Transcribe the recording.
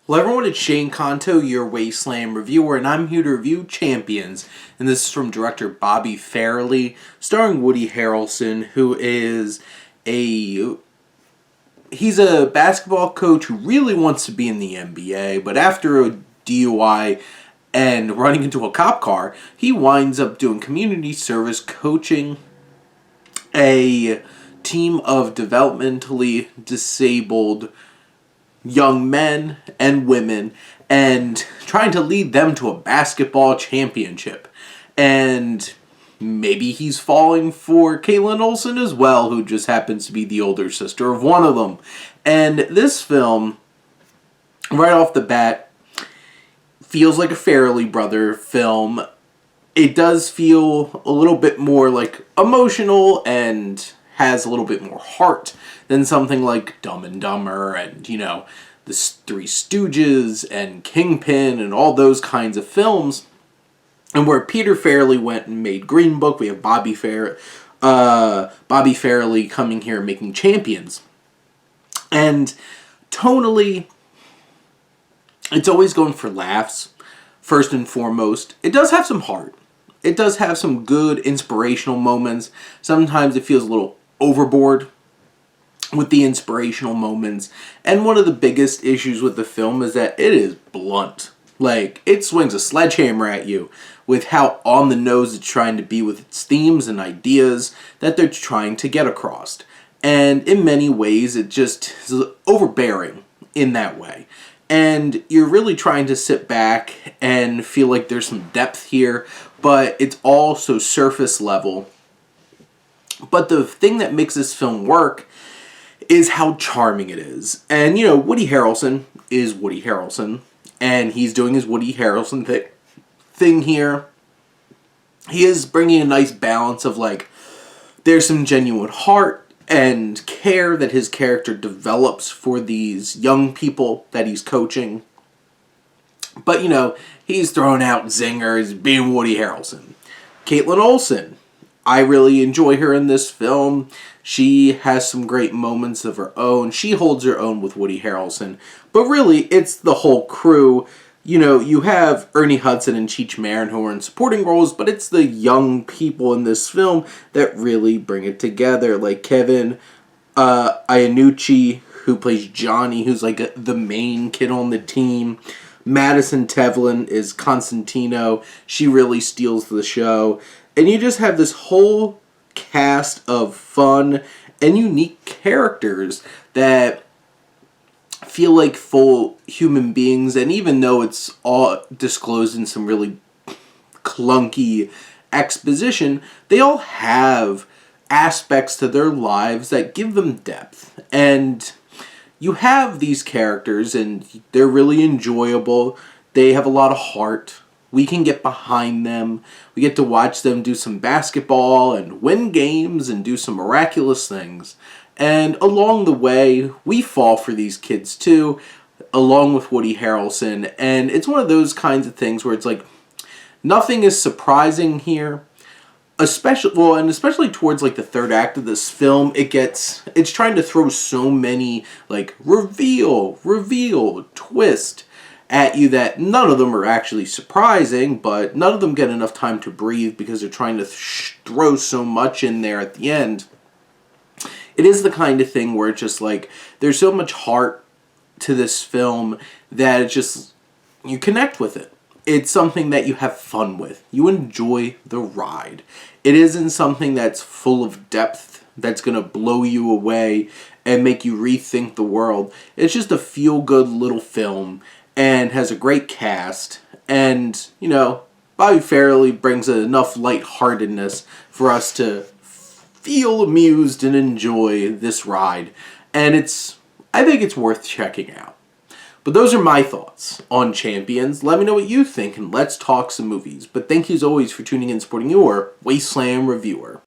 Hello everyone, it's Shane Kanto, your Wasteland reviewer, and I'm here to review Champions. And this is from director Bobby Farrelly, starring Woody Harrelson, who is he's a basketball coach who really wants to be in the NBA, but after a DUI and running into a cop car, he winds up doing community service coaching a team of developmentally disabled young men and women and trying to lead them to a basketball championship. And maybe he's falling for Caitlin Olsen as well, who just happens to be the older sister of one of them. And this film, right off the bat, feels like a Farrelly brother film. It does feel a little bit more like emotional and has a little bit more heart than something like Dumb and Dumber and, the Three Stooges and Kingpin and all those kinds of films. And where Peter Farrelly went and made Green Book, we have Bobby Farrelly coming here and making Champions. And tonally, it's always going for laughs, first and foremost. It does have some heart. It does have some good inspirational moments. Sometimes it feels a little overboard with the inspirational moments. And one of the biggest issues with the film is that it is blunt. Like, it swings a sledgehammer at you with how on the nose it's trying to be with its themes and ideas that they're trying to get across. And in many ways, it just is overbearing in that way. And you're really trying to sit back and feel like there's some depth here, but it's all so surface level. But the thing that makes this film work is how charming it is. And, Woody Harrelson is Woody Harrelson, and he's doing his Woody Harrelson thing here. He is bringing a nice balance of, there's some genuine heart and care that his character develops for these young people that he's coaching. But, he's throwing out zingers, being Woody Harrelson. Caitlin Olsen, I really enjoy her in this film. She has some great moments of her own. She holds her own with Woody Harrelson. But really, it's the whole crew. You have Ernie Hudson and Cheech Marin who are in supporting roles, but it's the young people in this film that really bring it together. Like Kevin Iannucci, who plays Johnny, who's like the main kid on the team. Madison Tevlin is Constantino. She really steals the show. And you just have this whole cast of fun and unique characters that feel like full human beings. And even though it's all disclosed in some really clunky exposition, they all have aspects to their lives that give them depth. And you have these characters and they're really enjoyable. They have a lot of heart. We can get behind them. We get to watch them do some basketball and win games and do some miraculous things. And along the way, we fall for these kids too, along with Woody Harrelson. And it's one of those kinds of things where it's like, nothing is surprising here. Especially towards the third act of this film, it's trying to throw so many reveal, twist at you that none of them are actually surprising, but none of them get enough time to breathe because they're trying to throw so much in there at the end. It is the kind of thing where it's just there's so much heart to this film that it's just, you connect with it. It's something that you have fun with. You enjoy the ride. It isn't something that's full of depth that's going to blow you away and make you rethink the world. It's just a feel-good little film and has a great cast. And, Bobby Farrelly brings enough lightheartedness for us to feel amused and enjoy this ride. And I think it's worth checking out. But those are my thoughts on Champions. Let me know what you think, and let's talk some movies. But thank you as always for tuning in and supporting your Wasteland reviewer.